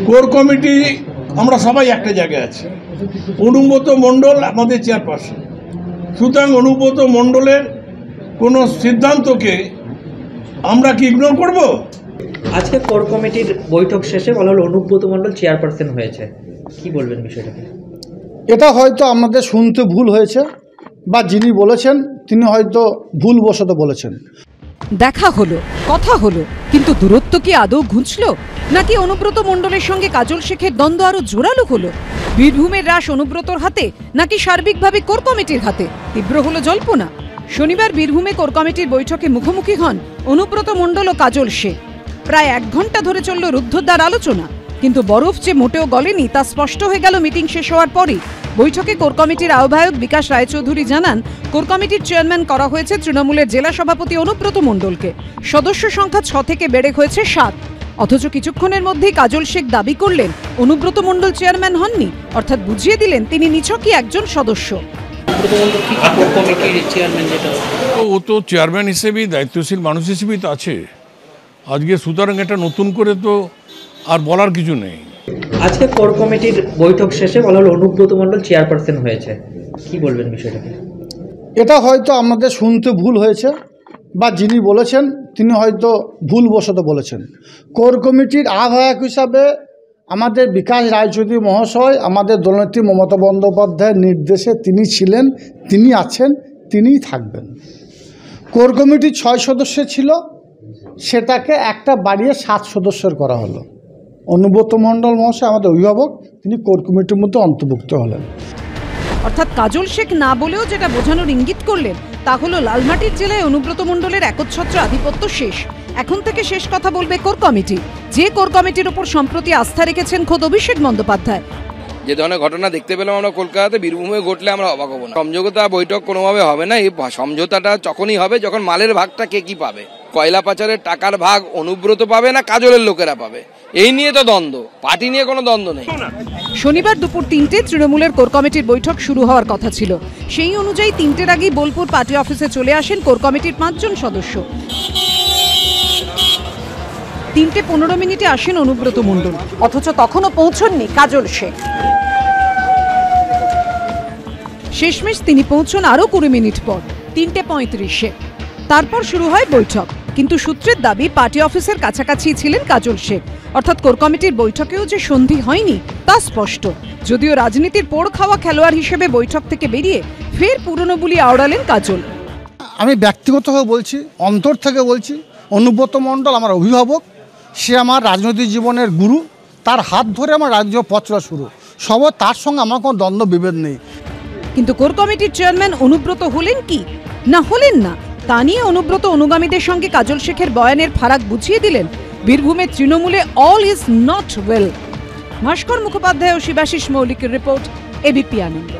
Core committee আমরা সবাই একটা জায়গায় আছি। অনুব্রত মণ্ডল আমাদের চেয়ারপারসন, সুতরাং অনুব্রত মণ্ডলের কোনো সিদ্ধান্তকে আমরা কি ইগনোর করব? আজকে কোর কমিটির বৈঠক শেষে বলা হলো অনুব্রত মণ্ডল চেয়ারপারসন হয়েছে, কি বলবেন বিষয়টাকে? এটা হয়তো আমাদের শুনতে ভুল হয়েছে, বা যিনি বলেছেন তিনি হয়তো ভুলবশত বলেছেন। দেখা হলো, কথা হলো, কিন্তু দূরত্ব কি আদৌ ঘুঁচলো, নাকি অনুব্রত মণ্ডলের সঙ্গে কাজল শেখের দ্বন্দ্ব আরো জোরালো হলো? বীরভূমের রাশ অনুব্রতর হাতে নাকি সার্বিকভাবে কোর কমিটির হাতে? তীব্র হলো জল্পনা। শনিবার বীরভূমে কোর কমিটির বৈঠকে মুখোমুখি হন অনুব্রত মণ্ডল ও কাজল শেখ। প্রায় 1 ঘন্টা ধরে চলল রুদ্ধদ্বার আলোচনা, কিন্তু বরফ যে মোটেও গলেনি তা স্পষ্ট হয়ে গেল মিটিং শেষ হওয়ার পরই। বৈঠকে কোর কমিটির আহ্বায়ক বিকাশ রায়চৌধুরী জানান, কোর কমিটির চেয়ারম্যান করা হয়েছে তৃণমূলের জেলা সভাপতি অনুব্রত মণ্ডলকে। সদস্য সংখ্যা 6 থেকে বেড়ে হয়েছে 7। অথচ কিছুক্ষণের মধ্যেই কাজল শেখ দাবি করলেন অনুব্রত মণ্ডল চেয়ারম্যান হননি, অর্থাৎ বুঝিয়ে দিলেন তিনি নিছকই একজন সদস্য। ও তো চেয়ারম্যান হিসেবেই দায়িত্বশীল মানুষ হিসেবেই তো আছে আজকে, সুতরাং এটা নতুন করে তো আর বলার কিছু নেই। আজকে কোর কমিটির বৈঠক শেষে বলা হলো অনুব্রত মণ্ডল চেয়ারপারসন হয়েছে, কি বলবেন বিষয়টাকে? এটা হয়তো আমাদের শুনতে ভুল হয়েছে, বা যিনি বলেছেন তিনি হয়তো ভুলবশত বলেছেন। কোর কমিটির আহ্বায়ক হিসাবে আমাদের বিকাশ রায়চৌধুরী মহাশয়, আমাদের দলনেত্রী মমতা বন্দ্যোপাধ্যায়ের নির্দেশে তিনি ছিলেন, তিনি আছেন, তিনিই থাকবেন। কোর কমিটি 6 সদস্যের ছিল, সেটাকে একটা বাড়িয়ে 7 সদস্যের করা হলো। অনুব্রত মণ্ডল মহাশয় আমাদের অভিভাবক, তিনি কোর কমিটির মধ্যে অন্তর্ভুক্ত হলেন। অর্থাৎ কাজল শেখ না বলেও যেটা বোঝানোর ইঙ্গিত করলেন তা হলো লালমাটির জেলায় অনুব্রত মণ্ডলের একচ্ছত্র আধিপত্য শেষ। এখন থেকে শেষ কথা বলবে কোর কমিটি, যে কোর কমিটির উপর সম্প্রতি আস্থা রেখেছেন খোদ অভিষেক বন্দ্যোপাধ্যায়। যে ধরনের ঘটনা দেখতে পেলাম আমরা কলকাতাতে, বীরভূমে ঘটলে আমরা অবাক হব না। সমঝোতা বৈঠক কোনোভাবে হবে না। এই সমঝোতাটা তখনই হবে যখন মালের ভাগটা কে কি পাবে। কয়লা পাচারের টাকার ভাগ অনুব্রত পাবে না কাজলের লোকেরা পাবে, এই নিয়ে তো দ্বন্দ্ব, পার্টি নিয়ে কোনো দ্বন্দ্ব নেই। শনিবার দুপুর 3টে তৃণমূলের কোর কমিটির বৈঠক শুরু হওয়ার কথা ছিল। সেই অনুযায়ী 3টের আগেই বোলপুর পার্টি অফিসে চলে আসেন কোর কমিটির 5 জন সদস্য। 3:15 আসেন অনুব্রত মণ্ডল, অথচ তখনও পৌঁছননি কাজল শেখ। শেষমেশ তিনি পৌঁছন আরও 20 মিনিট পর, 3:35। তারপর শুরু হয় বৈঠক, কিন্তু সূত্রের দাবি পার্টি অফিসের কাছাকাছি ছিলেন কাজল শেখ। অর্থাৎ কোর কমিটির বৈঠকেও যে সন্ধি হয়নি তা স্পষ্ট। যদিও রাজনীতির পোড় খাওয়া খেলোয়াড় হিসেবে বৈঠক থেকে বেরিয়ে ফের পুরনো বুলি আওড়ালেন কাজল। আমি ব্যক্তিগতভাবে বলছি, অন্তর থেকে বলছি, অনুব্রত মণ্ডল আমার অভিভাবক, সে আমার রাজনৈতিক জীবনের গুরু, তার হাত ধরে আমার রাজনীতি পথ চলা শুরু। সব তার সঙ্গে আমার কোনো দ্বন্দ্ব বিভেদ নেই। কিন্তু কোর কমিটির চেয়ারম্যান অনুব্রত হলেন কি না হলেন না তা নিয়ে অনুব্রত অনুগামীদের সঙ্গে কাজল শেখের বয়ানের ফারাক বুঝিয়ে দিলেন বীরভূমের তৃণমূলে all is not well. Bhaskar Mukhopadhyay ও শিবাশিস মৌলিকের রিপোর্ট, এবিপি আনন্দ।